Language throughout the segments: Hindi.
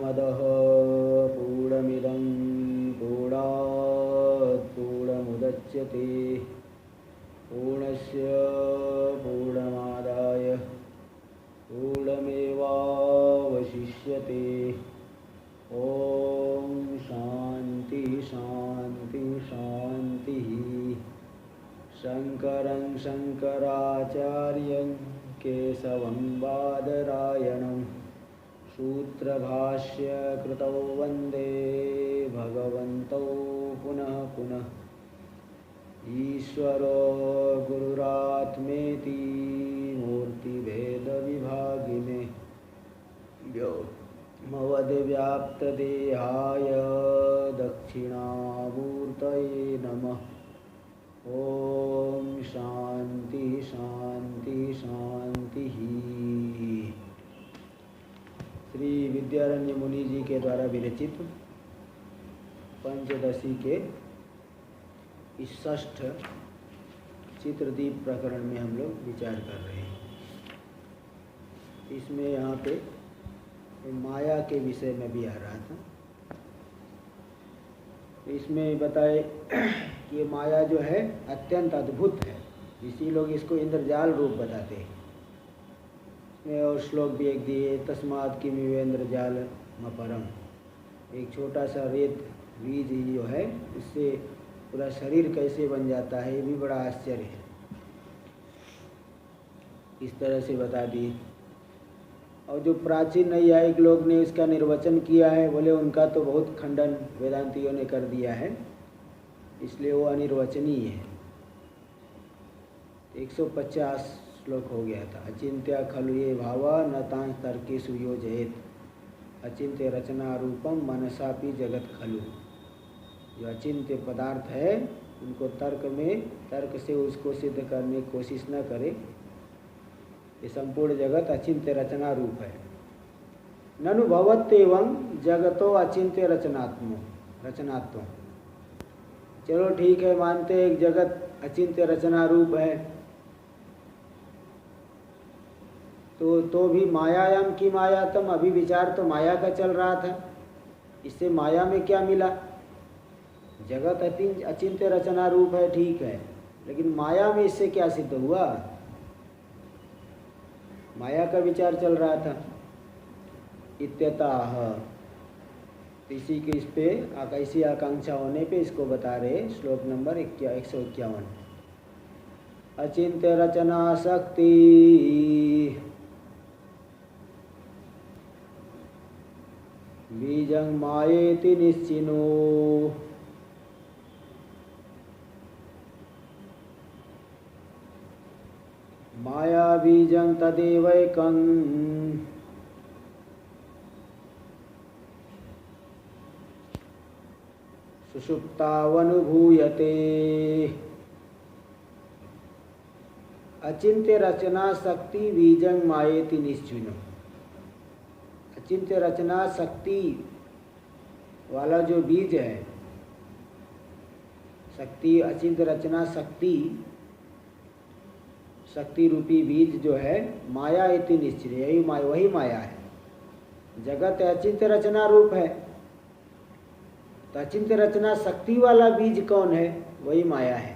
पूर्णमदः पूर्णमिदं पूर्णात् पूर्णमुदच्यते पूर्णस्य पूर्णमादाय पूर्णमेवावशिष्यते। ॐ शान्ति शान्ति शान्तिः। शङ्करं शङ्कराचार्यं केशवं बादरायणं सूत्रभाष्यकृतौ वन्दे भगवन्तौ पुनः पुनः। ईश्वरो गुरुरात्मेति मूर्तिभेदविभागिने व्योमवद्व्याप्तदेहाय दक्षिणामूर्तये नमः। ओम शांति शांति शांति। श्री विद्यारण्य मुनि जी के द्वारा विरचित पंचदशी के इस षष्ठ चित्रदीप प्रकरण में हम लोग विचार कर रहे हैं। इसमें यहाँ पे माया के विषय में भी आ रहा था। इसमें बताए कि माया जो है अत्यंत अद्भुत है, इसी लोग इसको इंद्रजाल रूप बताते हैं। इसमें और श्लोक भी एक दिए, तस्मात् किमिवेन्द्रजाल मपरम। एक छोटा सा रेत बीज जो है उससे पूरा शरीर कैसे बन जाता है, ये भी बड़ा आश्चर्य है। इस तरह से बता दिए। और जो प्राचीन नैयायिक लोग ने इसका निर्वचन किया है, बोले उनका तो बहुत खंडन वेदांतियों ने कर दिया है, इसलिए वो अनिर्वचनीय है। 150 श्लोक हो गया था। अचिंत्य खलु ये भावा न तां तर्केषु योजयेत् अचिंत्य रचना रूपम मनसापि जगत खलु। जो अचिंत्य पदार्थ है उनको तर्क से उसको सिद्ध करने की कोशिश न करे। ये संपूर्ण जगत अचिंत्य रचना रूप है। ननु भवत्येवं जगतो अचिंत्य रचनात्म। चलो ठीक है, मानते हैं एक जगत अचिंत्य रचना रूप है, तो भी मायायाम की मायातम। अभी विचार तो माया का चल रहा था, इससे माया में क्या मिला? जगत अचिंत्य रचना रूप है, ठीक है, लेकिन माया में इससे क्या सिद्ध हुआ? माया का विचार चल रहा था। इत्यतः इसी के इस पे ऐसी आकांक्षा होने पे इसको बता रहे। श्लोक नंबर 151। अचिंत्य रचना शक्ति बीजं मायेति निश्चिनो माया बीजं तदेवैकं सुषुप्तावनुभूयते। अचिंत्य रचना शक्ति बीजं मायेति निश्चिनो। अचिंत्य रचना शक्ति वाला जो बीज है, शक्ति अचिंत्य रचना शक्ति रूपी बीज जो है माया इति निश्चित, यही वही माया है। जगत अचिंत्य रचना रूप है, तो अचिंत्य रचना शक्ति वाला बीज कौन है? वही माया है।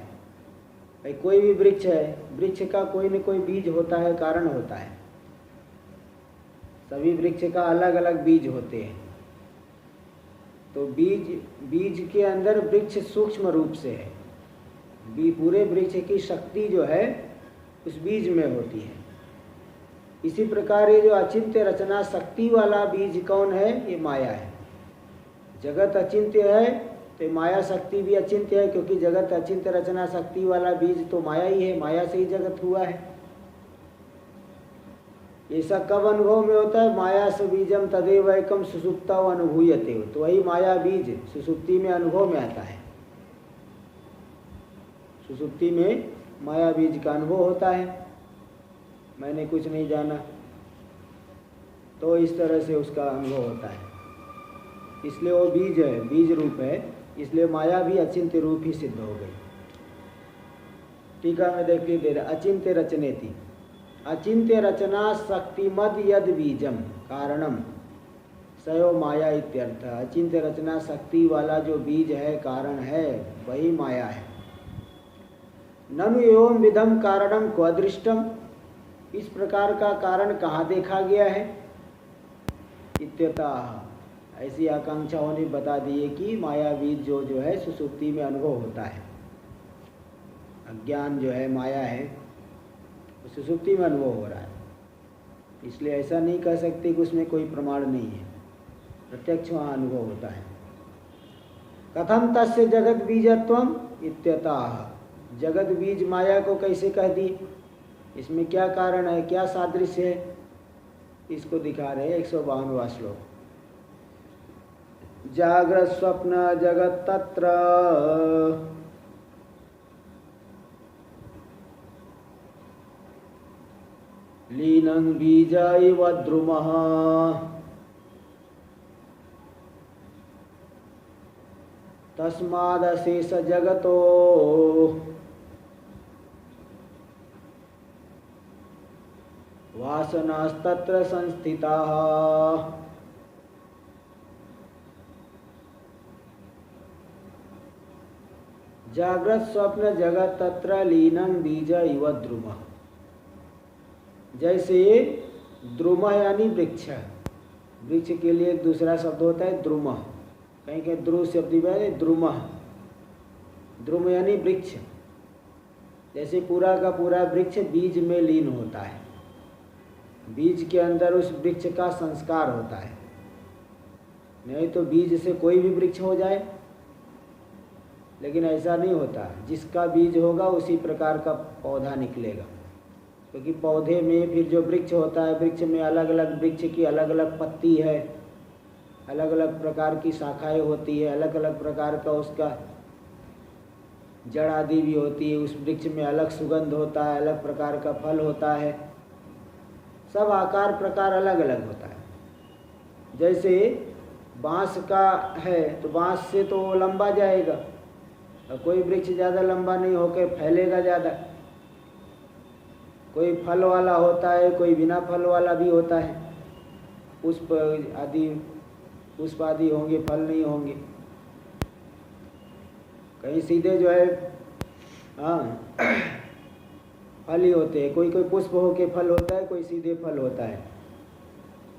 भाई कोई भी वृक्ष है, वृक्ष का कोई न कोई बीज होता है, कारण होता है। सभी वृक्ष का अलग अलग बीज होते हैं। तो बीज के अंदर वृक्ष सूक्ष्म रूप से है। पूरे वृक्ष की शक्ति जो है उस बीज में होती है। इसी प्रकार ये जो अचिंत्य रचना शक्ति वाला बीज कौन है? ये माया है। जगत अचिंत्य है तो माया शक्ति भी अचिंत्य है, क्योंकि जगत अचिंत्य रचना शक्ति वाला बीज तो माया ही है, माया से ही जगत हुआ है। ऐसा कब अनुभव में होता है? माया से बीजम तदेवैकम सुषुप्ताव अनुभूयते। तो वही माया बीज सुषुप्ति में अनुभव में आता है। सुषुप्ति में माया बीज का अनुभव होता है। मैंने कुछ नहीं जाना, तो इस तरह से उसका अनुभव होता है। इसलिए वो बीज है, बीज रूप है, इसलिए माया भी अचिंत्य रूप ही सिद्ध हो गई। टीका में देखिए दे रहा, अचिंत्य रचनेति। अचिंत्य रचना शक्तिमद यद बीजम कारणम सयो माया इत्यर्थ। अचिंत्य रचना शक्ति वाला जो बीज है, कारण है, वही माया है। ननु एवं विधम कारणम क्वदृष्टम, इस प्रकार का कारण कहाँ देखा गया है? इत्यतः, ऐसी आकांक्षाओं ने बता दिए कि माया बीज जो है सुसुप्ति में अनुभव होता है। अज्ञान जो है, माया है, सुसुप्ति में अनुभव हो रहा है। इसलिए ऐसा नहीं कह सकते कि उसमें कोई प्रमाण नहीं है, प्रत्यक्ष वहाँ अनुभव होता है। कथम तस्य जगत बीजत्वम इत्यतः, जगत बीज माया को कैसे कह दी? इसमें क्या कारण है, क्या सादृश्य है? इसको दिखा रहे 152वां श्लोक। जागृत स्वप्न जगत तत्र लीनं बीज इव द्रुमः तस्मादशेष जगतो वासनास्तत्र संस्थिताः। जागृत स्वप्न जगत तत्र लीनं बीज इव द्रुमः। जैसे द्रुम यानी वृक्ष, वृक्ष के लिए एक दूसरा शब्द होता है द्रुम, कहीं कहीं ध्रुव शब्द है द्रुम, द्रुम यानी वृक्ष। जैसे पूरा का पूरा वृक्ष बीज में लीन होता है, बीज के अंदर उस वृक्ष का संस्कार होता है। नहीं तो बीज से कोई भी वृक्ष हो जाए, लेकिन ऐसा नहीं होता। जिसका बीज होगा उसी प्रकार का पौधा निकलेगा, क्योंकि पौधे में फिर जो वृक्ष होता है, वृक्ष में अलग अलग वृक्ष की अलग अलग पत्ती है, अलग अलग प्रकार की शाखाएं होती है, अलग अलग प्रकार का उसका जड़ आदि भी होती है। उस वृक्ष में अलग सुगंध होता है, अलग प्रकार का फल होता है, सब आकार प्रकार अलग अलग होता है। जैसे बांस का है तो बांस से तो वो लंबा जाएगा, और कोई वृक्ष ज़्यादा लंबा नहीं होकर फैलेगा ज़्यादा। कोई फल वाला होता है, कोई बिना फल वाला भी होता है, पुष्प आदि होंगे, फल नहीं होंगे। कहीं सीधे जो है फल ही होते हैं, कोई कोई पुष्प होके फल होता है, कोई सीधे फल होता है।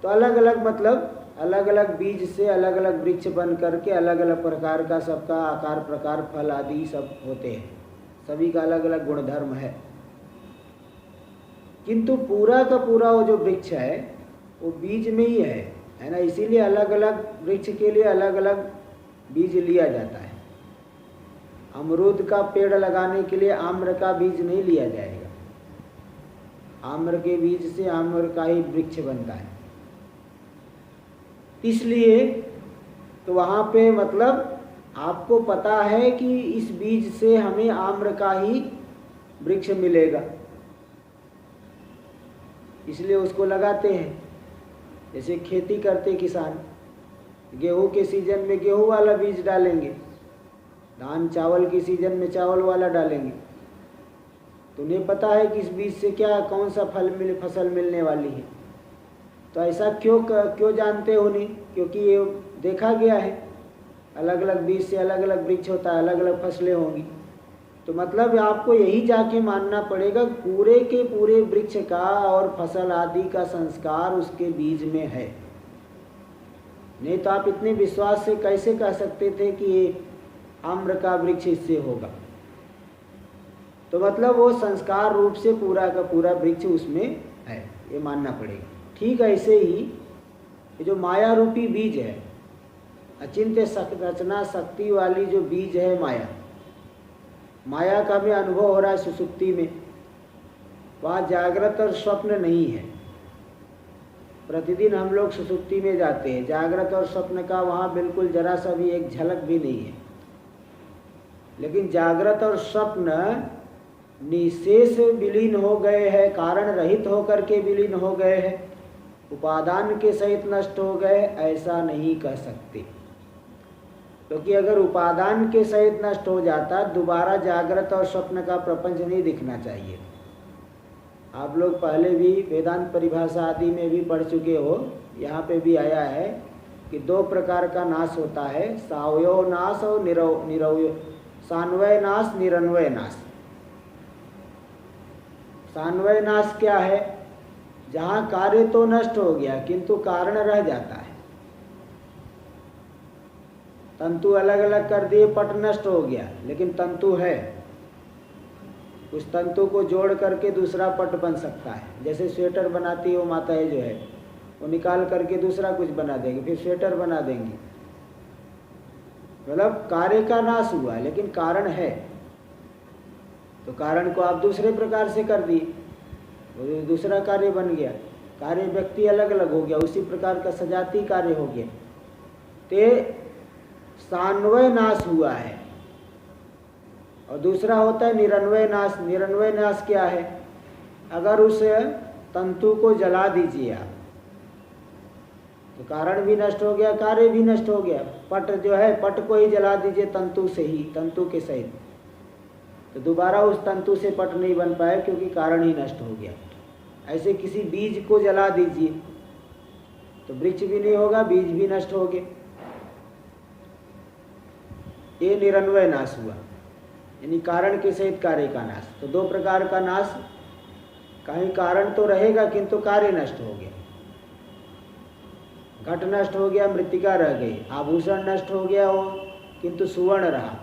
तो अलग अलग मतलब अलग अलग बीज से अलग अलग वृक्ष बन करके अलग अलग प्रकार का सबका आकार प्रकार फल आदि सब होते हैं, सभी का अलग अलग गुणधर्म है। किंतु पूरा का पूरा वो जो वृक्ष है वो बीज में ही है ना। इसीलिए अलग अलग वृक्ष के लिए अलग अलग बीज लिया जाता है। अमरूद का पेड़ लगाने के लिए आम्र का बीज नहीं लिया जाएगा, आम्र के बीज से आम्र का ही वृक्ष बनता है। इसलिए तो वहाँ पे मतलब आपको पता है कि इस बीज से हमें आम्र का ही वृक्ष मिलेगा, इसलिए उसको लगाते हैं। जैसे खेती करते किसान, गेहूं के सीजन में गेहूं वाला बीज डालेंगे, धान चावल की सीजन में चावल वाला डालेंगे। तो उन्हें पता है कि इस बीज से क्या कौन सा फसल मिलने वाली है। तो ऐसा क्यों जानते हो नहीं? क्योंकि ये देखा गया है, अलग अलग बीज से अलग अलग वृक्ष होता है, अलग अलग फसलें होंगी। तो मतलब आपको यही जाके मानना पड़ेगा पूरे के पूरे वृक्ष का और फसल आदि का संस्कार उसके बीज में है। नहीं तो आप इतने विश्वास से कैसे कह सकते थे कि ये आम्र का वृक्ष इससे होगा? तो मतलब वो संस्कार रूप से पूरा का पूरा वृक्ष उसमें है, ये मानना पड़ेगा। ठीक ऐसे ही ये जो माया रूपी बीज है, अचिंत्य रचना शक्ति वाली जो बीज है माया का भी अनुभव हो रहा है सुसुप्ति में। वहाँ जागृत और स्वप्न नहीं है। प्रतिदिन हम लोग सुसुप्ति में जाते हैं, जागृत और स्वप्न का वहाँ बिल्कुल जरा सा भी एक झलक भी नहीं है। लेकिन जागृत और स्वप्न निशेष विलीन हो गए हैं, कारण रहित होकर के विलीन हो गए हैं, उपादान के सहित नष्ट हो गए, ऐसा नहीं कह सकते। क्योंकि अगर उपादान के सहित नष्ट हो जाता, दोबारा जागृत और स्वप्न का प्रपंच नहीं दिखना चाहिए। आप लोग पहले भी वेदांत परिभाषा आदि में भी पढ़ चुके हो, यहाँ पे भी आया है कि दो प्रकार का नाश होता है, सावयव नाश और निरवय, सान्वय नाश, निरन्वय नाश। सान्वय नाश क्या है? जहाँ कार्य तो नष्ट हो गया किंतु कारण रह जाता है। तंतु अलग अलग कर दिए, पट नष्ट हो गया, लेकिन तंतु है, उस तंतु को जोड़ करके दूसरा पट बन सकता है। जैसे स्वेटर बनाती है वो माताएं जो है, वो निकाल करके दूसरा कुछ बना देंगे, फिर स्वेटर बना देंगी। मतलब कार्य का नाश हुआ लेकिन कारण है, तो कारण को आप दूसरे प्रकार से कर दिए, वो दूसरा कार्य बन गया। कार्य व्यक्ति अलग अलग हो गया, उसी प्रकार का सजाती कार्य हो गया। ते सान्वय नाश हुआ है। और दूसरा होता है निरन्वय नाश। निरन्वय नाश क्या है? अगर उस तंतु को जला दीजिए आप, तो कारण भी नष्ट हो गया, कार्य भी नष्ट हो गया। पट जो है, पट को ही जला दीजिए तंतु से ही, तंतु के सहित, तो दोबारा उस तंतु से पट नहीं बन पाए क्योंकि कारण ही नष्ट हो गया। ऐसे किसी बीज को जला दीजिए तो वृक्ष भी नहीं होगा, बीज भी नष्ट हो गए। ये निरन्वय नाश हुआ, यानी कारण के सहित कार्य का नाश। तो दो प्रकार का नाश, कहीं कारण तो रहेगा किंतु कार्य नष्ट हो गया। घट नष्ट हो गया, मृत्तिका रह गई। आभूषण नष्ट हो गया हो किंतु सुवर्ण रहा,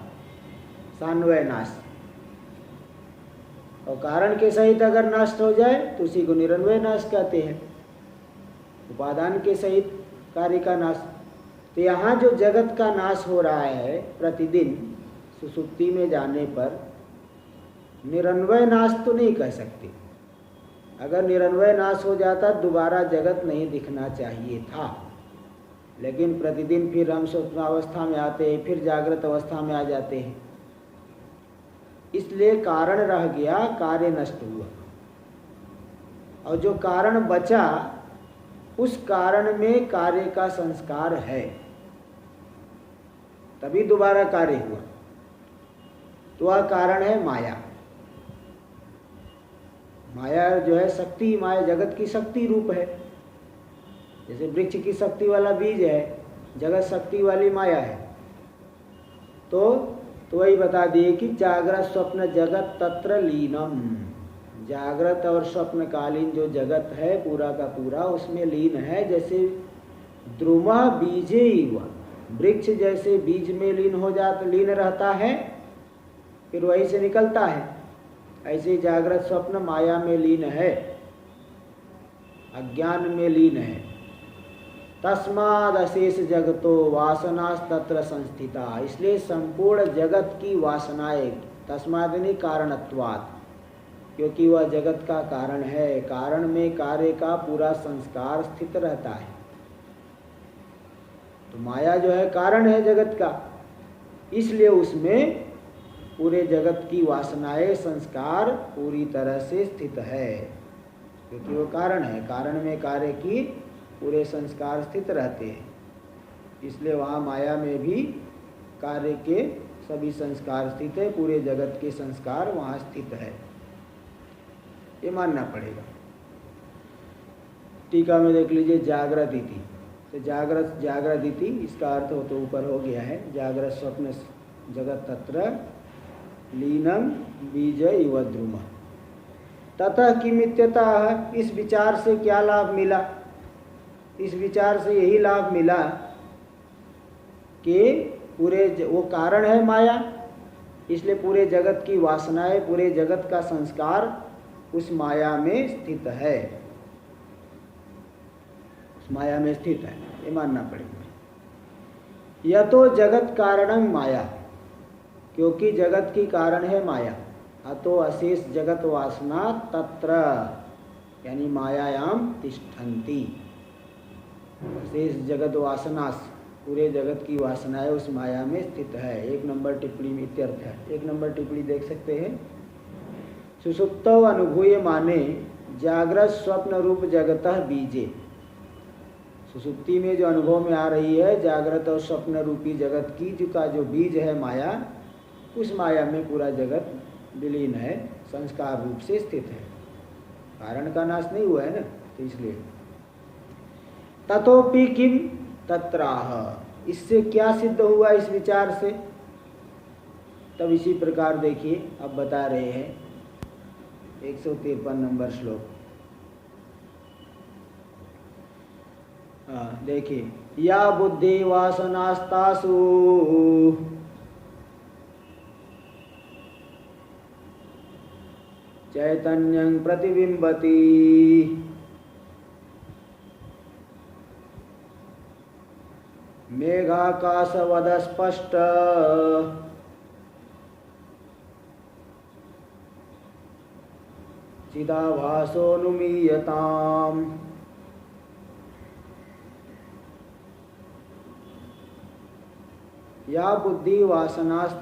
सान्वय नाश। और कारण के सहित अगर नष्ट हो जाए तो उसी को निरन्वय नाश कहते हैं, उपादान के सहित कार्य का नाश। तो यहाँ जो जगत का नाश हो रहा है प्रतिदिन सुसुप्ति में जाने पर, निरन्वय नाश तो नहीं कह सकते। अगर निरन्वय नाश हो जाता दोबारा जगत नहीं दिखना चाहिए था, लेकिन प्रतिदिन फिर हम स्वप्नावस्था में आते हैं, फिर जागृत अवस्था में आ जाते हैं, इसलिए कारण रह गया, कार्य नष्ट हुआ। और जो कारण बचा उस कारण में कार्य का संस्कार है, तभी दोबारा कार्य हुआ। तो वह कारण है माया। माया जो है शक्ति, माया जगत की शक्ति रूप है। जैसे वृक्ष की शक्ति वाला बीज है, जगत शक्ति वाली माया है। तो वही बता दिए कि जागृत स्वप्न जगत तत्र लीनम। जागृत और स्वप्नकालीन जो जगत है पूरा का पूरा उसमें लीन है। जैसे द्रुमा बीजे हुआ, वृक्ष जैसे बीज में लीन हो जाता, लीन रहता है, फिर वहीं से निकलता है, ऐसे जागृत स्वप्न माया में लीन है, अज्ञान में लीन है। तस्माद अशेष जगतो वासनास तत्र संस्थिता। इसलिए संपूर्ण जगत की वासनाएं, तस्माद नहीं कारणत्वात्, क्योंकि वह जगत का कारण है। कारण में कार्य का पूरा संस्कार स्थित रहता है। तो माया जो है कारण है जगत का, इसलिए उसमें पूरे जगत की वासनाएं, संस्कार पूरी तरह से स्थित है, क्योंकि वो कारण है। कारण में कार्य की पूरे संस्कार स्थित रहते हैं, इसलिए वहाँ माया में भी कार्य के सभी संस्कार स्थित है। पूरे जगत के संस्कार वहाँ स्थित है, ये मानना पड़ेगा। टीका में देख लीजिए जागृत इति, तो जागृत इति इसका अर्थ हो तो ऊपर हो गया है, जागृत स्वप्न जगत तत्र लीनम बीज इव द्रुम। ततः किमित्यतः, इस विचार से क्या लाभ मिला? इस विचार से यही लाभ मिला कि पूरे वो कारण है माया, इसलिए पूरे जगत की वासनाएं, पूरे जगत का संस्कार उस माया में स्थित है, उस माया में स्थित है, ये मानना पड़ेगा। यह तो जगत कारणं माया, क्योंकि जगत की कारण है माया। अतो अशेष जगत वासना तत्र, यानी मायायाम तिष्ठन्ति। शेष जगत वासना, पूरे जगत की वासनाएं उस माया में स्थित है। 1 नंबर टिप्पणी में इत्यर्थ है। 1 नंबर टिप्पणी देख सकते हैं। सुसुप्तौ अनुभूय माने जागृत स्वप्न रूप जगतः बीजे। सुसुप्ति में जो अनुभव में आ रही है जागृत और स्वप्न रूपी जगत की जो बीज है माया, उस माया में पूरा जगत विलीन है, संस्कार रूप से स्थित है। कारण का नाश नहीं हुआ है ना, तो इसलिए। ततोपि किम, तत्राह। इससे क्या सिद्ध हुआ इस विचार से? तब इसी प्रकार देखिए अब बता रहे हैं 153 नंबर श्लोक। देखिए, या बुद्धि वासनास्तासु चैतन्यं प्रतिबिंबति मेघाकाशवद स्पष्ट चिदाभासोऽनुमीयताम्। या बुद्धि वासनास्तासु,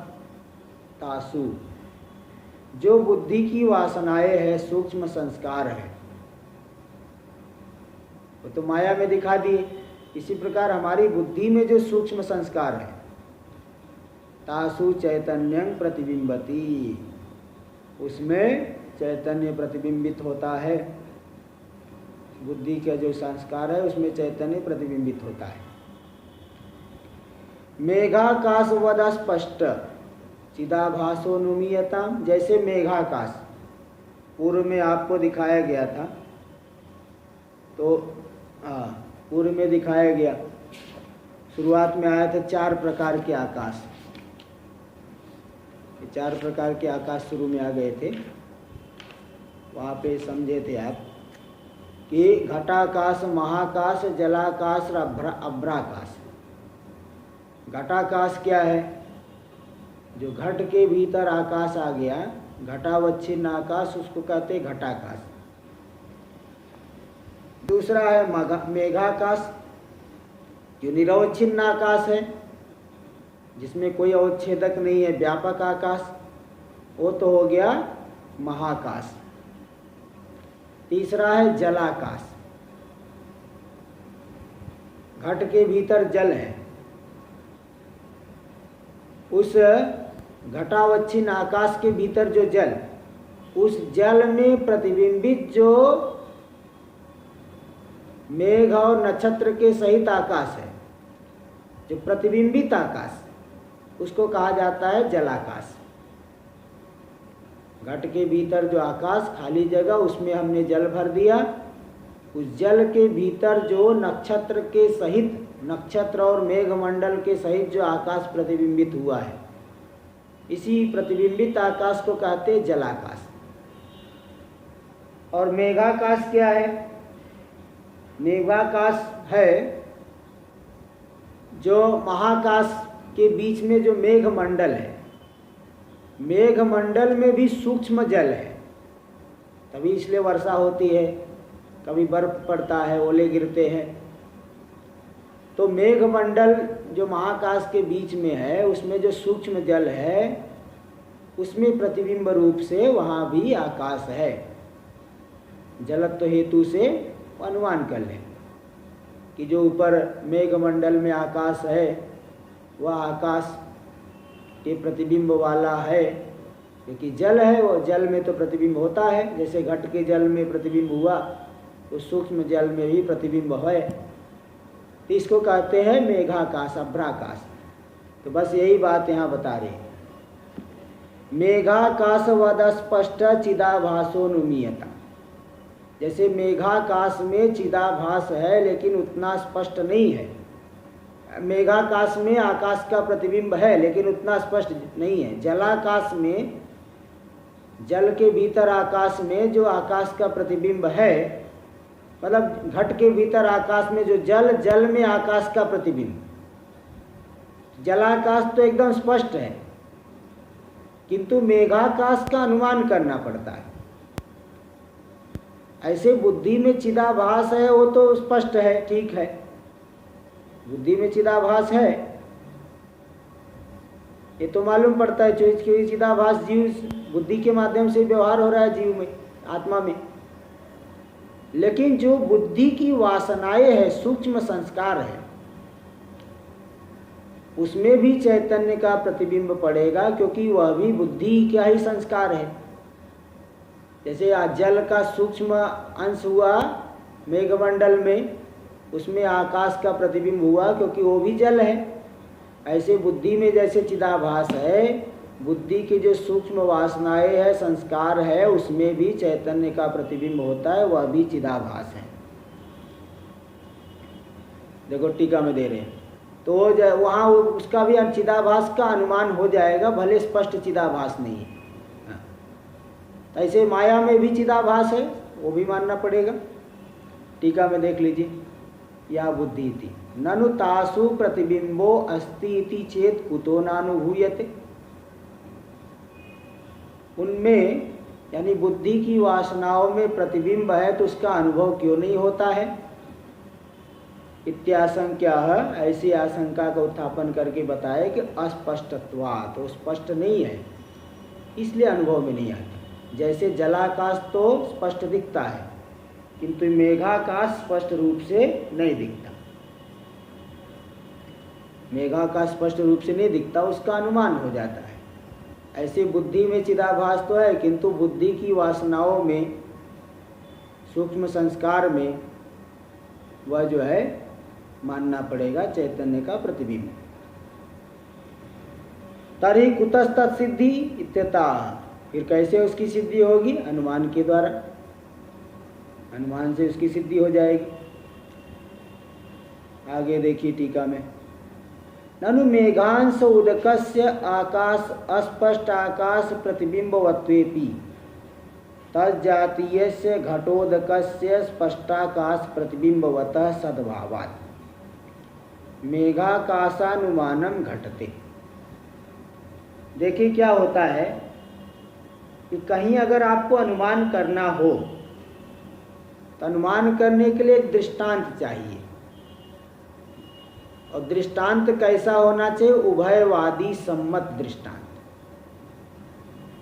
जो बुद्धि की वासनाएं है, सूक्ष्म संस्कार है, वो तो माया में दिखा दिए। इसी प्रकार हमारी बुद्धि में जो सूक्ष्म संस्कार है, तासु चैतन्यं प्रतिबिंबति, उसमें चैतन्य प्रतिबिंबित होता है। बुद्धि का जो संस्कार है उसमें चैतन्य प्रतिबिंबित होता है। मेघाकाशवद स्पष्ट चिदाभासोऽनुमीयताम्, जैसे मेघाकाश पूर्व में आपको दिखाया गया था। तो पूर्व में दिखाया गया, शुरुआत में आया था 4 प्रकार के आकाश। 4 प्रकार के आकाश शुरू में आ गए थे। वहाँ पे समझे थे आप कि घटाकाश, महाकाश, जलाकाश और अभ्राकाश। घटाकाश क्या है? जो घट के भीतर आकाश आ गया, घटावच्छिन्न आकाश, उसको कहते हैं घटाकाश। दूसरा है मेघाकाश, जो निरवच्छिन्न आकाश है, जिसमें कोई अवच्छेदक नहीं है, व्यापक आकाश, वो तो हो गया महाकाश। तीसरा है जलाकाश, घट के भीतर जल है, उस घटावच्छिन्न आकाश के भीतर जो जल, उस जल में प्रतिबिंबित जो मेघ और नक्षत्र के सहित आकाश है, जो प्रतिबिंबित आकाश, उसको कहा जाता है जलाकाश। घट के भीतर जो आकाश, खाली जगह, उसमें हमने जल भर दिया। उस जल के भीतर जो नक्षत्र के सहित, नक्षत्र और मेघमंडल के सहित जो आकाश प्रतिबिंबित हुआ है, इसी प्रतिबिंबित आकाश को कहते हैं जलाकाश। और मेघाकाश क्या है? मेघाकाश है जो महाकाश के बीच में जो मेघमंडल है, मेघमंडल में भी सूक्ष्म जल है, तभी इसलिए वर्षा होती है, कभी बर्फ पड़ता है, ओले गिरते हैं। तो मेघमंडल जो महाकाश के बीच में है, उसमें जो सूक्ष्म जल है, उसमें प्रतिबिंब रूप से वहाँ भी आकाश है। जलत्व हेतु से अनुमान कर लें कि जो ऊपर मेघमंडल में आकाश है, वह आकाश के प्रतिबिंब वाला है, क्योंकि जल है, वो जल में तो प्रतिबिंब होता है। जैसे घट के जल में प्रतिबिंब हुआ, तो सूक्ष्म जल में भी प्रतिबिंब है। तो इसको कहते हैं मेघाकाश, अभ्राकाश। तो बस यही बात यहाँ बता रहे हैं। मेघाकाशवद स्पष्ट चिदाभासोऽनुमीयता, जैसे मेघाकाश में चिदाभास है लेकिन उतना स्पष्ट नहीं है। मेघाकाश में आकाश का प्रतिबिंब है लेकिन उतना स्पष्ट नहीं है। जलाकाश में, जल के भीतर आकाश में जो आकाश का प्रतिबिंब है, मतलब घट के भीतर आकाश में जो जल, जल में आकाश का प्रतिबिंब। जलाकाश तो एकदम स्पष्ट है, किंतु मेघाकाश का अनुमान करना पड़ता है। ऐसे बुद्धि में चिदाभास है, वो तो स्पष्ट है, ठीक है, बुद्धि में चिदाभास है, ये तो मालूम पड़ता है। क्योंकि चिदाभास जीव, बुद्धि के माध्यम से व्यवहार हो रहा है जीव में, आत्मा में। लेकिन जो बुद्धि की वासनाएं है, सूक्ष्म संस्कार है, उसमें भी चैतन्य का प्रतिबिंब पड़ेगा, क्योंकि वह भी बुद्धि का ही संस्कार है। जैसे आज जल का सूक्ष्म अंश हुआ मेघमंडल में, उसमें आकाश का प्रतिबिंब हुआ क्योंकि वो भी जल है। ऐसे बुद्धि में जैसे चिदाभास है, बुद्धि की जो सूक्ष्म वासनाएं है, संस्कार है, उसमें भी चैतन्य का प्रतिबिंब होता है, वह भी चिदाभास है। देखो टीका में दे रहे हैं तो वहाँ उसका भी चिदाभास का अनुमान हो जाएगा, भले स्पष्ट चिदाभास नहीं है। ऐसे माया में भी चिदाभास है, वो भी मानना पड़ेगा। टीका में देख लीजिए, या बुद्धि थी ननु तासु प्रतिबिंबो अस्ति इति चेत कुतो नानुभूयते। उनमें यानी बुद्धि की वासनाओं में प्रतिबिंब है तो उसका अनुभव क्यों नहीं होता है? इत्याशंक्या, ऐसी आशंका का उत्थापन करके बताए कि अस्पष्टत्वात्, तो स्पष्ट नहीं है इसलिए अनुभव में नहीं आता। जैसे जलाकाश तो स्पष्ट दिखता है किंतु मेघाकाश स्पष्ट रूप से नहीं दिखता। मेघाकाश स्पष्ट रूप से नहीं दिखता, उसका अनुमान हो जाता है। ऐसे बुद्धि में चिदाभास तो है किंतु बुद्धि की वासनाओं में, सूक्ष्म संस्कार में वह जो है मानना पड़ेगा चैतन्य का प्रतिबिंब। तर्हि कुतस्तत् सिद्धि इत्यतः, फिर कैसे उसकी सिद्धि होगी? अनुमान के द्वारा, अनुमान से उसकी सिद्धि हो जाएगी। आगे देखिए टीका में, ननु मेघांश उदकस्य आकाश अस्पष्ट आकाश प्रतिबिंबवत्वेपि तज्जातीयस्य घटोदकस्य स्पष्टाकाश प्रतिबिंबवतः सद्भावात् मेघाकाशानुमानम घटते। देखिए क्या होता है कि कहीं अगर आपको अनुमान करना हो तो अनुमान करने के लिए एक दृष्टांत चाहिए, और दृष्टांत कैसा होना चाहिए? उभयवादी सम्मत दृष्टांत,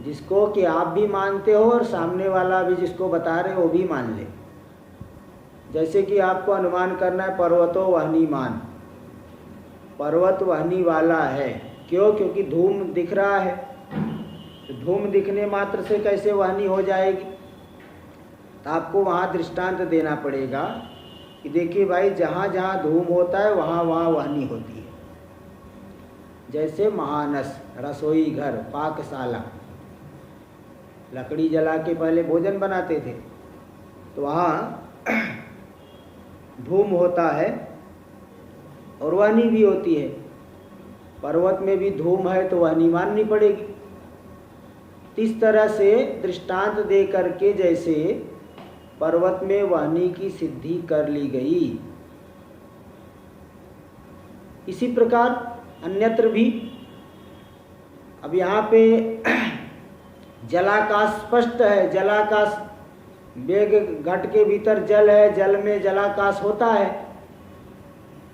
जिसको कि आप भी मानते हो और सामने वाला भी जिसको बता रहे हो वो भी मान ले। जैसे कि आपको अनुमान करना है पर्वतो वहनीमान, पर्वत वहनी वाला है। क्यों? क्योंकि धूम दिख रहा है, तो धूम दिखने मात्र से कैसे वहनी हो जाएगी? तो आपको वहाँ दृष्टांत देना पड़ेगा कि देखिए भाई, जहाँ जहाँ धूम होता है वहाँ वहाँ वहनी होती है। जैसे महानस, रसोई घर, पाकशाला, लकड़ी जला के पहले भोजन बनाते थे, तो वहाँ धूम होता है और वहनी भी होती है। पर्वत में भी धूम है तो वहनी माननी पड़ेगी। इस तरह से दृष्टांत दे करके जैसे पर्वत में वहनी की सिद्धि कर ली गई, इसी प्रकार अन्यत्र भी। अब यहाँ पे जलाकाश स्पष्ट है, जलाकाश मेघ घट के भीतर जल है, जल में जलाकाश होता है।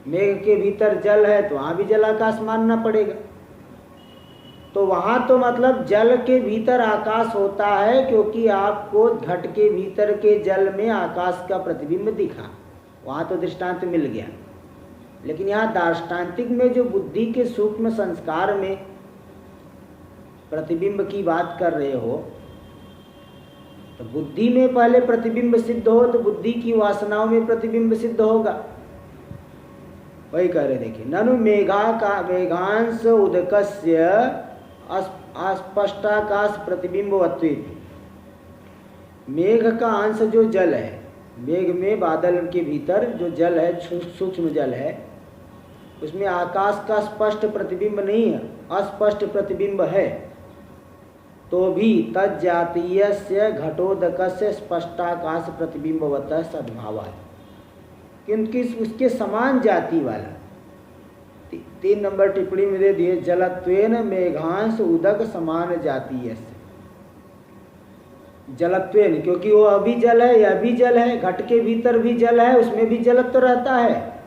मेघ के भीतर जल है तो वहाँ भी जलाकाश मानना पड़ेगा। तो वहाँ तो मतलब जल के भीतर आकाश होता है, क्योंकि आपको घट के भीतर के जल में आकाश का प्रतिबिंब दिखा, वहाँ तो दृष्टांत मिल गया। लेकिन यहाँ दार्ष्टान्तिक में जो बुद्धि के सूक्ष्म संस्कार में प्रतिबिंब की बात कर रहे हो, तो बुद्धि में पहले प्रतिबिंब सिद्ध हो तो बुद्धि की वासनाओं में प्रतिबिंब सिद्ध होगा। वही कह रहे, देखिए, ननु मेघांश उदकस्य अस्पष्टाकाश प्रतिबिंबवत्वेपि। मेघ का अंश जो जल है, मेघ में बादल के भीतर जो जल है, सूक्ष्म जल है, उसमें आकाश का स्पष्ट प्रतिबिंब नहीं है, अस्पष्ट प्रतिबिंब है, तो भी तज्जातीयस्य घटोदकस्य स्पष्टाकाश प्रतिबिंबवतः सद्भावात्, क्योंकि उसके समान जाति वाला। 3 नंबर टिप्पणी में दे दिए, जलत्वेन मेघांश उदक समान जातीयस्य। जलत्वेन, क्योंकि वो अभी जल है, यह भी जल है, घट के भीतर भी जल है, उसमें भी जलत्व रहता है।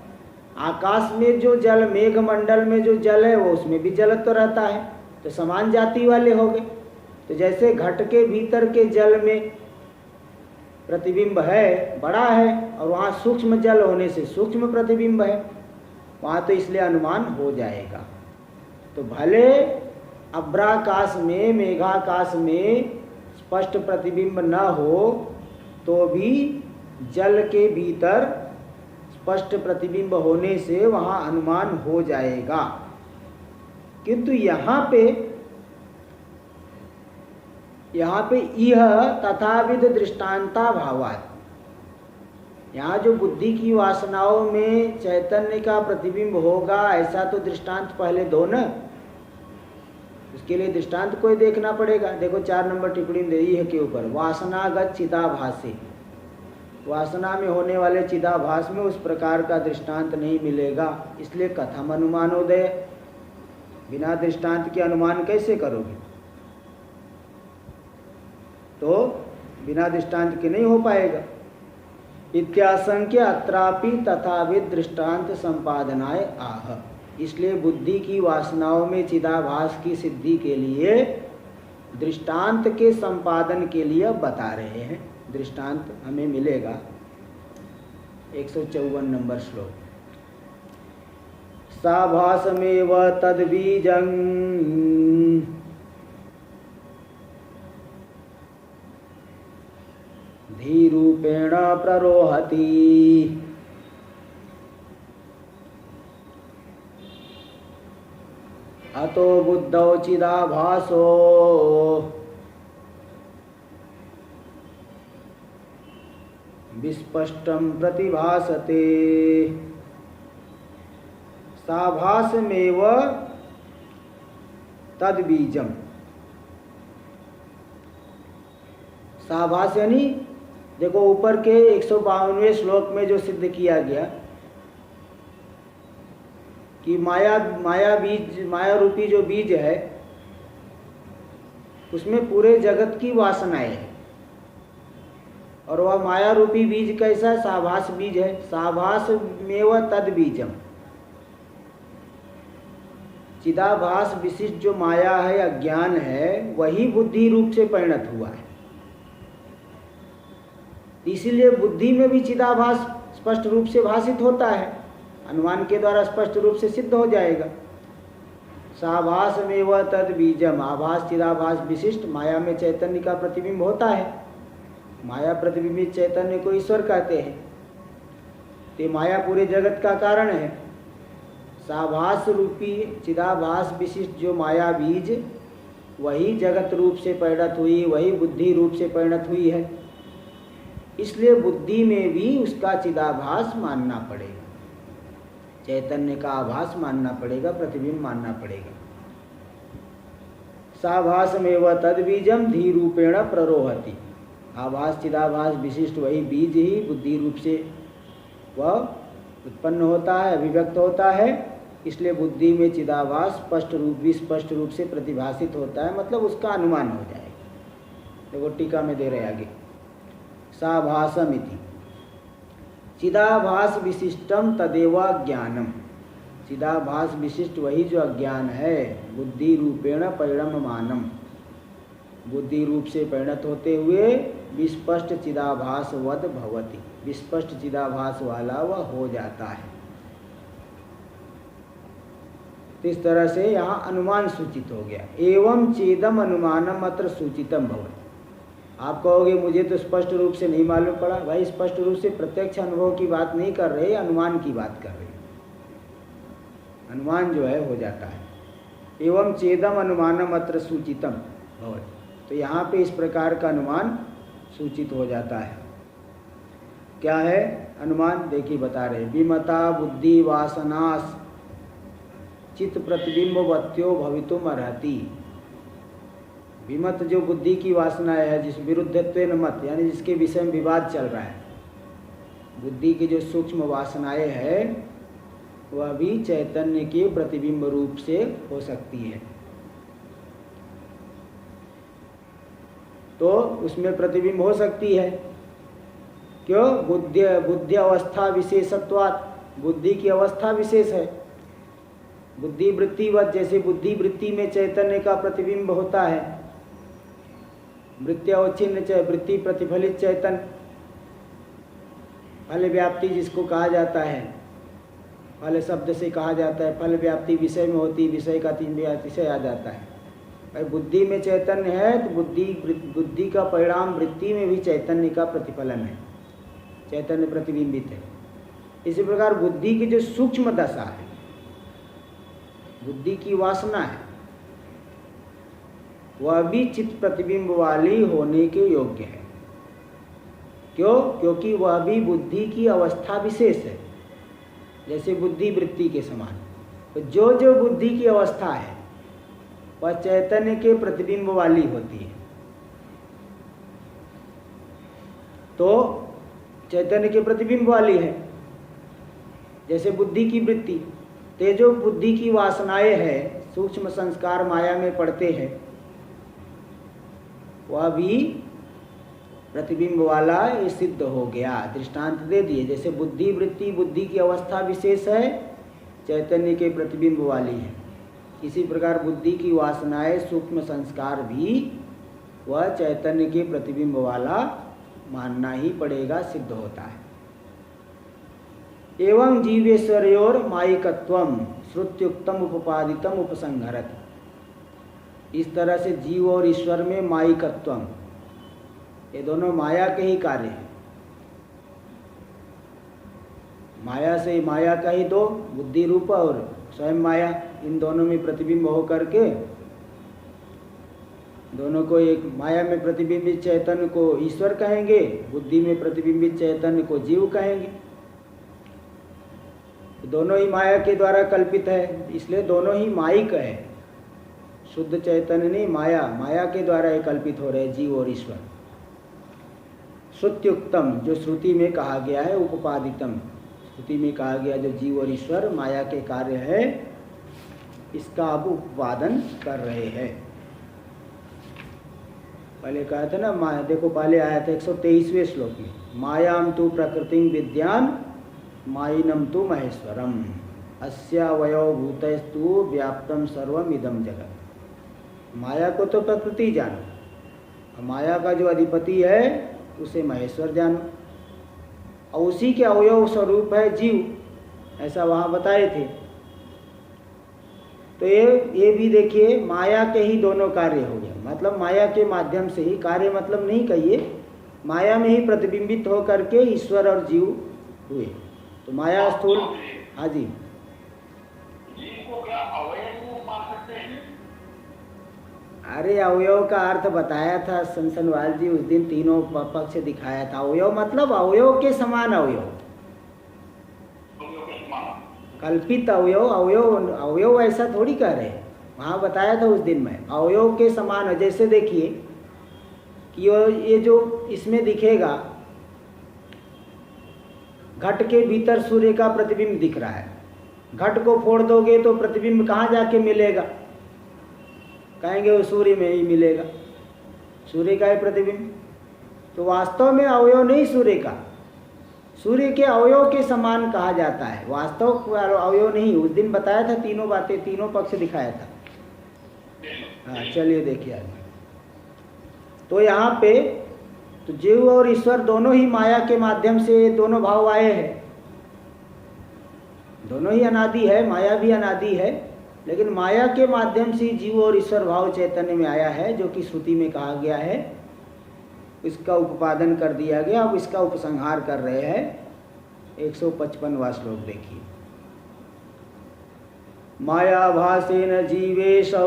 आकाश में जो जल, मेघ मंडल में जो जल है, वो उसमें भी जलत्व रहता है, तो समान जाति वाले हो गए। तो जैसे घट के भीतर के जल में प्रतिबिंब है, बड़ा है, और वहाँ सूक्ष्म जल होने से सूक्ष्म प्रतिबिंब है, वहाँ तो इसलिए अनुमान हो जाएगा। तो भले अभ्राकाश में, मेघाकाश में स्पष्ट प्रतिबिंब न हो तो भी जल के भीतर स्पष्ट प्रतिबिंब होने से वहाँ अनुमान हो जाएगा। किंतु यहाँ पे यह तथाविध दृष्टांता भावात्, यहाँ जो बुद्धि की वासनाओं में चैतन्य का प्रतिबिंब होगा ऐसा तो दृष्टांत पहले दो न, उसके लिए दृष्टांत कोई देखना पड़ेगा। देखो 4 नंबर टिप्पणी दे रही है के ऊपर, वासनागत चिदाभासे, वासना में होने वाले चिदाभास में उस प्रकार का दृष्टांत नहीं मिलेगा, इसलिए कथम अनुमानोदय, बिना दृष्टांत के अनुमान कैसे करोगे? तो बिना दृष्टांत के नहीं हो पाएगा। इत्याशंक्य अत्रापि तथाविध दृष्टांत संपादनाय आह, इसलिए बुद्धि की वासनाओं में चिदाभास की सिद्धि के लिए दृष्टांत के संपादन के लिए बता रहे हैं। दृष्टांत हमें मिलेगा 154 नंबर श्लोक। साभासमेव तद्बीजं धीरूपेण प्ररोहति अतो बुद्धौ चिदाभासो विस्पष्टं प्रतिभासते। साभासमेव तद्बीजम, साभास यानी देखो ऊपर के 152वें श्लोक में जो सिद्ध किया गया कि माया रूपी जो बीज है उसमें पूरे जगत की वासनाएं है, और वह माया रूपी बीज कैसा? साभास बीज है। साभास मेव तद बीजम, चिदाभास विशिष्ट जो माया है, अज्ञान है, वही बुद्धि रूप से परिणत हुआ है। इसीलिए बुद्धि में भी चिदाभास स्पष्ट रूप से भाषित होता है, अनुमान के द्वारा स्पष्ट रूप से सिद्ध हो जाएगा। साभास में वह तद बीजम, आभास चिदाभास विशिष्ट माया में चैतन्य का प्रतिबिंब होता है। माया प्रतिबिंबित चैतन्य को ईश्वर कहते हैं, तो माया पूरे जगत का कारण है। साभास रूपी चिदाभास विशिष्ट जो माया बीज, वही जगत रूप से परिणत हुई, वही बुद्धि रूप से परिणत हुई है। इसलिए बुद्धि में भी उसका चिदाभास मानना पड़ेगा, चैतन्य का आभास मानना पड़ेगा, प्रतिबिंब मानना पड़ेगा। साभास में वह तद बीजम धीरूपेण प्ररोहति, आभास चिदाभास विशिष्ट वही बीज ही बुद्धि रूप से वह उत्पन्न होता है, अभिव्यक्त होता है। इसलिए बुद्धि में चिदाभास स्पष्ट रूप से प्रतिभाषित होता है, मतलब उसका अनुमान हो जाएगा। देखो टीका में दे रहे आगे, साभासमिति चिदाभास विशिष्टम तदेव ज्ञानम, चिदाभास विशिष्ट वही जो अज्ञान है, बुद्धि रूपेण परिणममानम, बुद्धि रूप से परिणत होते हुए विस्पष्ट चिदाभासवद भवति, विस्पष्ट चिदाभास वाला वह हो जाता है। इस तरह से यहाँ अनुमान सूचित हो गया। एवं चेदम अनुमानम अत्र सूचितम भवति। आप कहोगे मुझे तो स्पष्ट रूप से नहीं मालूम पड़ा। भाई स्पष्ट रूप से प्रत्यक्ष अनुभव की बात नहीं कर रहे, अनुमान की बात कर रहे। अनुमान जो है हो जाता है। एवं चेदम अनुमानम अत्र सूचितम भवति, तो यहाँ पे इस प्रकार का अनुमान सूचित हो जाता है। क्या है अनुमान? देखिए बता रहे, विमता बुद्धि वासनास चित्त प्रतिबिंबवत्यो भवितुम अर्हति। विमत जो बुद्धि की वासनाएं है, जिस विरुद्धत्वेन मत, यानी जिसके विषय में विवाद चल रहा है, बुद्धि की जो सूक्ष्म वासनाएं है वह भी चैतन्य के प्रतिबिंब रूप से हो सकती है। तो उसमें प्रतिबिंब हो सकती है। क्यों? बुद्धि अवस्था विशेषत्वात्, बुद्धि की अवस्था विशेष है। बुद्धि वृत्तिवत, जैसे बुद्धि वृत्ति में चैतन्य का प्रतिबिंब होता है, वृत्त्यवच्छिन्न वृत्ति प्रतिफलित चैतन्य, फल व्याप्ति जिसको कहा जाता है, फल शब्द से कहा जाता है, फल व्याप्ति विषय में होती, विषय का तीन विषय आ जाता है। भाई बुद्धि में चैतन्य है तो बुद्धि का परिणाम वृत्ति में भी चैतन्य का प्रतिफलन है, चैतन्य प्रतिबिंबित है। इसी प्रकार बुद्धि की जो सूक्ष्म दशा है, बुद्धि की वासना है, वह भी चित्त प्रतिबिंब वाली होने के योग्य है। क्यों? क्योंकि वह भी बुद्धि की अवस्था विशेष है, जैसे बुद्धि वृत्ति के समान। तो जो जो बुद्धि की अवस्था है वह चैतन्य के प्रतिबिंब वाली होती है। तो चैतन्य के प्रतिबिंब वाली है, जैसे बुद्धि की वृत्ति। तो जो बुद्धि की वासनाएं है, सूक्ष्म संस्कार माया में पड़ते हैं, वह भी प्रतिबिंब वाला ये सिद्ध हो गया। दृष्टांत दे दिए, जैसे बुद्धि वृत्ति बुद्धि की अवस्था विशेष है, चैतन्य के प्रतिबिंब वाली है। इसी प्रकार बुद्धि की वासनाएं सूक्ष्म संस्कार भी वह चैतन्य के प्रतिबिंब वाला मानना ही पड़ेगा, सिद्ध होता है। एवं जीवेश्वरयोर मायिकत्वम श्रुत्युक्तम उपपादितम उपसंहरत। इस तरह से जीव और ईश्वर में मायिकत्वम, ये दोनों माया के ही कार्य हैं। माया से माया का ही दो, बुद्धि रूप और स्वयं माया, इन दोनों में प्रतिबिंब होकर के दोनों को एक माया में प्रतिबिंबित चैतन्य को ईश्वर कहेंगे, बुद्धि में प्रतिबिंबित चैतन्य को जीव कहेंगे। दोनों ही माया के द्वारा कल्पित है, इसलिए दोनों ही मायिक है। शुद्ध चैतन्य नहीं, माया के द्वारा ये कल्पित हो रहे जीव और ईश्वर। श्रुत्युक्तम, जो श्रुति में कहा गया है, उपपादितम, श्रुति में कहा गया जो जीव और ईश्वर माया के कार्य है, इसका अब उपवादन कर रहे हैं। पहले कहा था ना, माया, देखो पहले आया था 123वें श्लोक में, मायाम तु प्रकृतिं विद्यान मायिनम तु महेश्वरम अस्यावयव भूतस्तु व्याप्तम सर्वम इदम जगत। माया को तो प्रकृति जानो, माया का जो अधिपति है उसे महेश्वर जानो, और उसी के अवयव स्वरूप है जीव, ऐसा वहाँ बताए थे। तो ये भी देखिए, माया के ही दोनों कार्य हो गए, मतलब माया के माध्यम से ही, कार्य मतलब नहीं कहिए, माया में ही प्रतिबिंबित हो करके ईश्वर और जीव हुए। तो माया स्थूल, हाँ जी, जीव को क्या अवयव मान सकते हैं? अरे अवयव का अर्थ बताया था संसनवाल जी उस दिन, तीनों पक्ष दिखाया था। अवयव मतलब अवयव के समान अवयव, कल्पित अवयव, अवयव ऐसा थोड़ी कह रहे, वहाँ बताया था उस दिन में, अवयव के समान है। जैसे देखिए कि ये जो इसमें दिखेगा, घट के भीतर सूर्य का प्रतिबिंब दिख रहा है, घट को फोड़ दोगे तो प्रतिबिंब कहाँ जाके मिलेगा? कहेंगे वो सूर्य में ही मिलेगा, सूर्य का ही प्रतिबिंब। तो वास्तव में अवयव नहीं सूर्य का, सूर्य के अवयव के समान कहा जाता है, वास्तव अवयव नहीं। उस दिन बताया था, तीनों बातें, तीनों पक्ष दिखाया था। हाँ चलिए देखिए आगे। तो यहाँ पे तो जीव और ईश्वर दोनों ही माया के माध्यम से दोनों भाव आए हैं, दोनों ही अनादि है, माया भी अनादि है, लेकिन माया के माध्यम से जीव और ईश्वर भाव चैतन्य में आया है, जो कि श्रुति में कहा गया है। इसका उपादन कर दिया गया, अब इसका उपसंहार कर रहे हैं। 155वां श्लोक देखिए, माया भासेन जीवेशो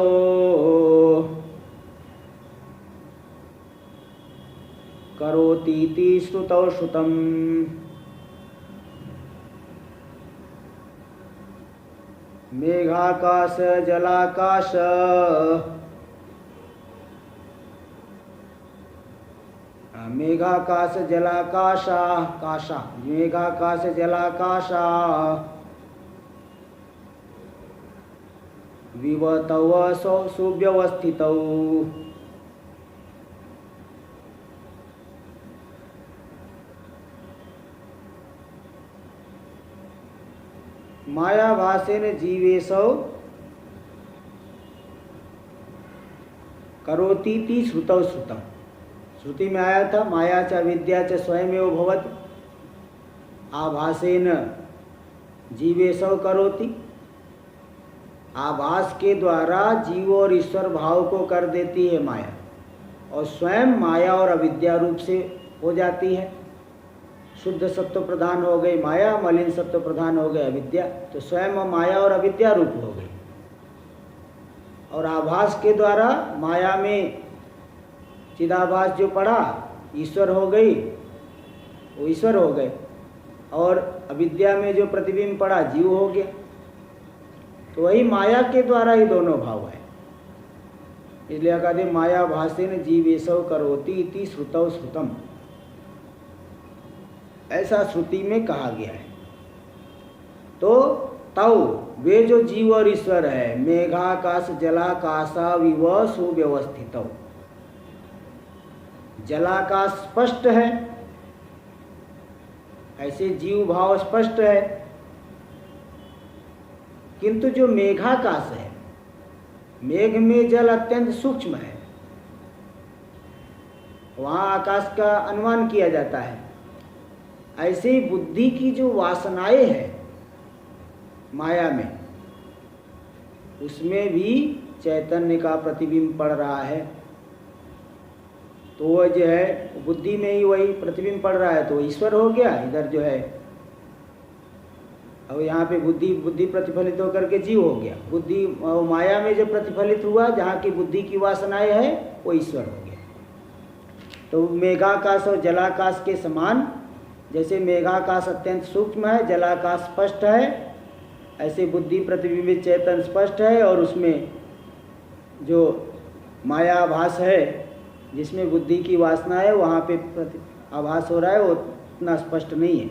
करोतीति श्रुतौ श्रुतम् मेघाकाश जलाकाश मेघाकाश जलाकाशा काशा मेघाकाश जलाकाशा विवतव सुव्यवस्थितौ मायाभासेन जीवेशौ करोतीति श्रुतौ श्रुतम्। श्रुति में आया था, माया च विद्या च स्वयमेव भवत् आभासेन जीवेशौ करोति। आभास के द्वारा जीव और ईश्वर भाव को कर देती है माया, और स्वयं माया और अविद्या रूप से हो जाती है। शुद्ध सत्व प्रधान हो गई माया, मलिन सत्व प्रधान हो गई अविद्या। तो स्वयं माया और अविद्या रूप हो गई, और आभास के द्वारा माया में चिदाभास जो पड़ा ईश्वर हो गई, वो ईश्वर हो गए, और अविद्या में जो प्रतिबिंब पड़ा जीव हो गया। तो वही माया के द्वारा ही दोनों भाव है। इसलिए कहते माया भासेन जीवेशव करोति इति श्रुतौ श्रुतम, ऐसा श्रुति में कहा गया है। तो तव वे जो जीव और ईश्वर है, मेघाकाश जलाकाशा विव सुव्यवस्थित। जलाकाश स्पष्ट है, ऐसे जीव भाव स्पष्ट है, किंतु जो मेघाकाश है, मेघ में जल अत्यंत सूक्ष्म है, वहां आकाश का अनुमान किया जाता है। ऐसे ही बुद्धि की जो वासनाएं हैं माया में, उसमें भी चैतन्य का प्रतिबिंब पड़ रहा है। तो वह जो है बुद्धि में ही वही प्रतिबिंब पड़ रहा है, तो ईश्वर हो गया। इधर जो है अब यहाँ पे बुद्धि प्रतिफलित होकर के जीव हो गया। बुद्धि माया में जो प्रतिफलित हुआ, जहाँ की बुद्धि की वासनाएं है, वो ईश्वर हो गया। तो मेघाकाश और जलाकाश के समान, जैसे मेघाकाश अत्यंत सूक्ष्म है, जलाकाश स्पष्ट है, ऐसे बुद्धि प्रतिबिंबित चेतन स्पष्ट है, और उसमें जो मायाभास है जिसमें बुद्धि की वासना है, वहाँ पे आभास हो रहा है, वो उतना स्पष्ट नहीं है।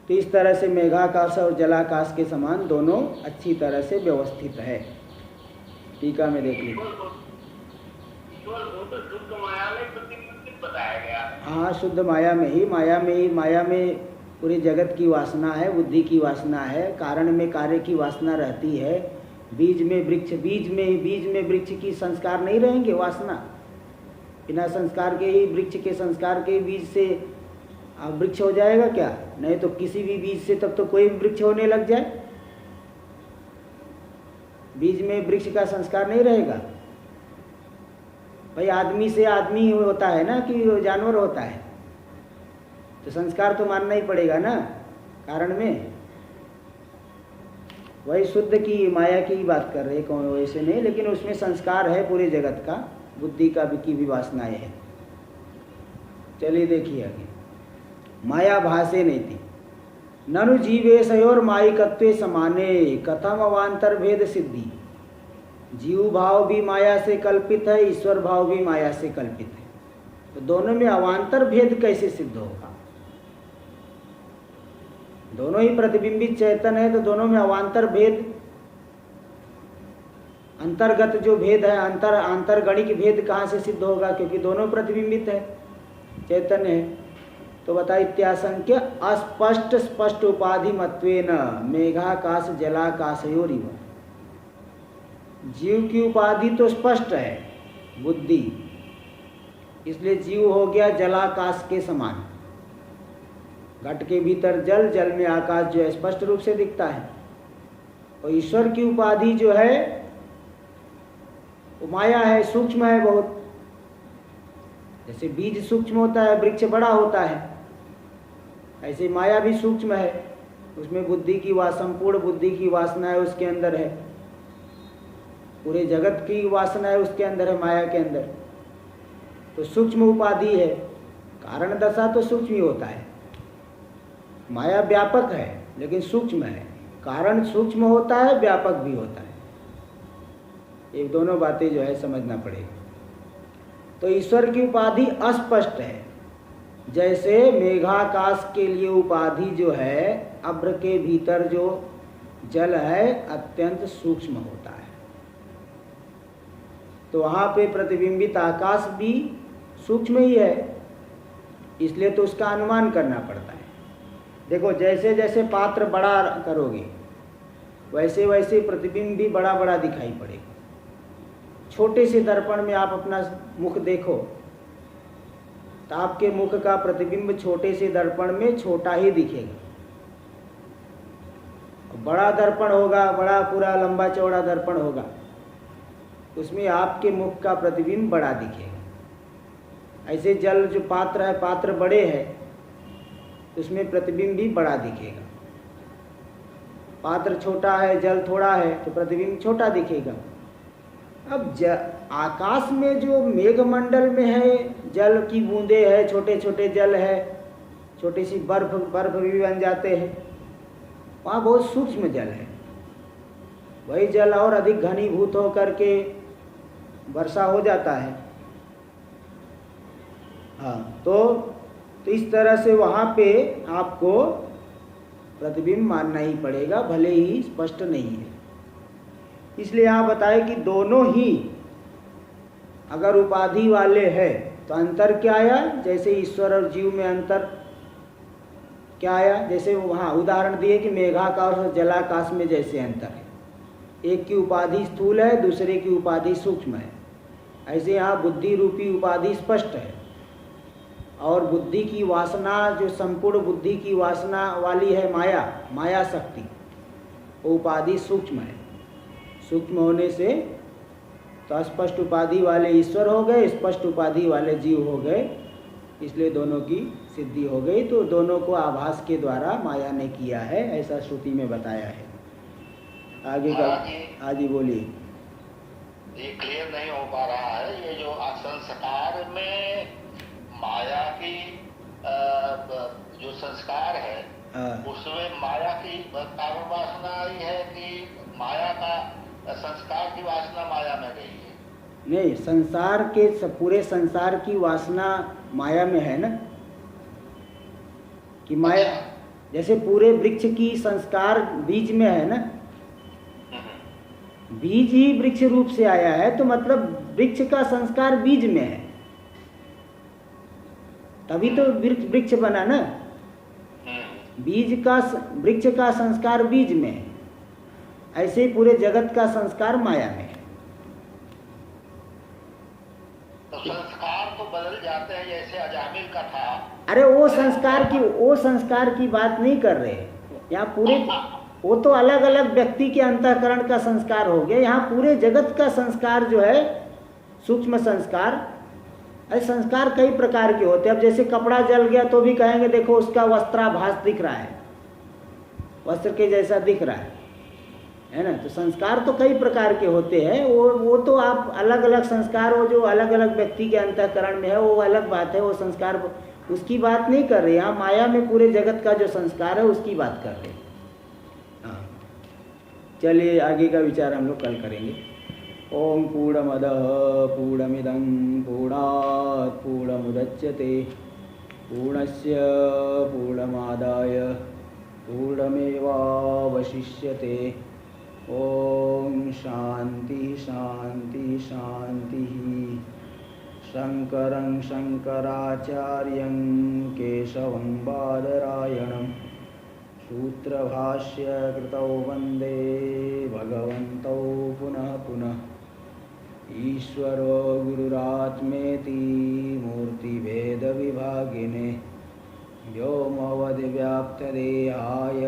तो इस तरह से मेघाकाश और जलाकाश के समान दोनों अच्छी तरह से व्यवस्थित है। टीका में देख लीजिए। हाँ, शुद्ध माया में ही, माया में पूरे जगत की वासना है, बुद्धि की वासना है, कारण में कार्य की वासना रहती है। बीज में वृक्ष की संस्कार नहीं रहेंगे वासना। बिना संस्कार के ही वृक्ष के संस्कार के बीज से वृक्ष हो जाएगा क्या? नहीं तो किसी भी बीज से तब तो कोई भी वृक्ष होने लग जाए। बीज में वृक्ष का संस्कार नहीं रहेगा। भाई आदमी से आदमी होता है ना, कि जानवर होता है, तो संस्कार तो मानना ही पड़ेगा ना कारण में। वही शुद्ध की माया की बात कर रहे, कौन वैसे नहीं, लेकिन उसमें संस्कार है पूरे जगत का, बुद्धि का की भी वासनाएं है। चलिए देखिए आगे। माया भासे नहीं थी ननु जीवेशयोर मायिकत्वे समाने कथम अवान्तर भेद सिद्धि। जीव भाव भी माया से कल्पित है, ईश्वर भाव भी माया से कल्पित है, तो दोनों में अवान्तर भेद कैसे सिद्ध होगा? दोनों ही प्रतिबिंबित चैतन है, तो दोनों में अवान्तर भेद, अंतर्गत जो भेद है, अंतर्गणिक भेद कहाँ से सिद्ध होगा? क्योंकि दोनों प्रतिबिंबित है, चैतन्य है। तो बता इत्याशंक्य अस्पष्ट स्पष्ट उपाधि मत्वेन मेघाकाश जलाकाशयोरिव। जीव की उपाधि तो स्पष्ट है, बुद्धि, इसलिए जीव हो गया जलाकाश के समान। घट के भीतर जल, जल में आकाश जो है स्पष्ट रूप से दिखता है। और ईश्वर की उपाधि जो है वो माया है, सूक्ष्म है बहुत। जैसे बीज सूक्ष्म होता है, वृक्ष बड़ा होता है, ऐसे माया भी सूक्ष्म है। उसमें बुद्धि की संपूर्ण बुद्धि की वासना है, उसके अंदर है। पूरे जगत की वासना है उसके अंदर है, माया के अंदर। तो सूक्ष्म उपाधि है। कारण दशा तो सूक्ष्म ही होता है। माया व्यापक है लेकिन सूक्ष्म है। कारण सूक्ष्म होता है, व्यापक भी होता है। ये दोनों बातें जो है समझना पड़ेगा। तो ईश्वर की उपाधि अस्पष्ट है। जैसे मेघाकाश के लिए उपाधि जो है, अब्र के भीतर जो जल है अत्यंत सूक्ष्म होता है, तो वहाँ पे प्रतिबिंबित आकाश भी सूक्ष्म ही है, इसलिए तो उसका अनुमान करना पड़ता है। देखो जैसे जैसे पात्र बड़ा करोगे वैसे वैसे प्रतिबिंब भी बड़ा बड़ा दिखाई पड़ेगा। छोटे से दर्पण में आप अपना मुख देखो तो आपके मुख का प्रतिबिंब छोटे से दर्पण में छोटा ही दिखेगा। बड़ा दर्पण होगा, बड़ा पूरा लंबा चौड़ा दर्पण होगा, उसमें आपके मुख का प्रतिबिंब बड़ा दिखेगा। ऐसे जल जो पात्र है, पात्र बड़े हैं तो उसमें प्रतिबिंब भी बड़ा दिखेगा। पात्र छोटा है, जल थोड़ा है तो प्रतिबिंब छोटा दिखेगा। अब आकाश में जो मेघमंडल में है, जल की बूंदे है, छोटे छोटे जल है, छोटी सी बर्फ भी बन जाते हैं, वहाँ बहुत सूक्ष्म जल है। वही जल और अधिक घनीभूत हो करके वर्षा हो जाता है। हाँ, तो इस तरह से वहाँ पे आपको प्रतिबिंब मानना ही पड़ेगा, भले ही स्पष्ट नहीं है। इसलिए यहाँ बताए कि दोनों ही अगर उपाधि वाले हैं तो अंतर क्या आया, जैसे ईश्वर और जीव में अंतर क्या आया, जैसे वहाँ उदाहरण दिए कि मेघाकाश और जलाकाश में जैसे अंतर है, एक की उपाधि स्थूल है, दूसरे की उपाधि सूक्ष्म है। ऐसे यहाँ बुद्धि रूपी उपाधि स्पष्ट है और बुद्धि की वासना, जो संपूर्ण बुद्धि की वासना वाली है माया शक्ति, वो उपाधि सूक्ष्म है। सूक्ष्म होने से तो स्पष्ट उपाधि वाले ईश्वर हो गए, स्पष्ट उपाधि वाले जीव हो गए, इसलिए दोनों की सिद्धि हो गई। तो दोनों को आभास के द्वारा माया ने किया है, ऐसा श्रुति में बताया है। आगे का आगे बोलिए। ये क्लियर नहीं हो पा रहा है, ये जो संस्कार में माया की जो संस्कार है उसमें माया की कारण वासना आई है कि माया का संस्कार की वासना माया में गई है? नहीं, संसार के पूरे संसार की वासना माया में है ना, कि माया जैसे पूरे वृक्ष की संस्कार बीज में है ना, बीज ही वृक्ष रूप से आया है, तो मतलब वृक्ष का संस्कार बीज में है, तभी तो वृक्ष बना ना। वृक्ष का संस्कार बीज में है, ऐसे ही पूरे जगत का संस्कार माया में है। तो संस्कार तो बदल जाते हैं, जैसे अजामिल का था। अरे वो संस्कार की बात नहीं कर रहे यहाँ पूरे, वो तो अलग अलग व्यक्ति के अंतःकरण का संस्कार हो गया। यहाँ पूरे जगत का संस्कार जो है सूक्ष्म संस्कार। अरे संस्कार कई प्रकार के होते हैं। अब जैसे कपड़ा जल गया तो भी कहेंगे देखो उसका वस्त्राभास दिख रहा है, वस्त्र के जैसा दिख रहा है ना। तो संस्कार तो कई प्रकार के होते हैं। वो तो आप अलग अलग संस्कार, वो जो अलग अलग व्यक्ति के अंतःकरण में है वो अलग बात है, वो संस्कार उसकी बात नहीं कर रहे। यहाँ माया में पूरे जगत का जो संस्कार है उसकी बात कर रहे हैं। हाँ, चलिए आगे का विचार हम लोग कल करेंगे। ओम पूर्णमदः पूर्णमिदं पूर्णात् पूर्णमुदच्यते पूर्णस्य पूर्णमादाय पूर्णमेवावशिष्यते। ओम शांति शांति शांति। शंकरं शंकराचार्यं केशवं बादरायणं सूत्रभाष्य कृतौ वंदे भगवन्तौ पुनः पुनः। ईश्वरो गुरुरात्मेति मूर्तिभेदविभागिने व्योमवद्व्याप्तदेहाय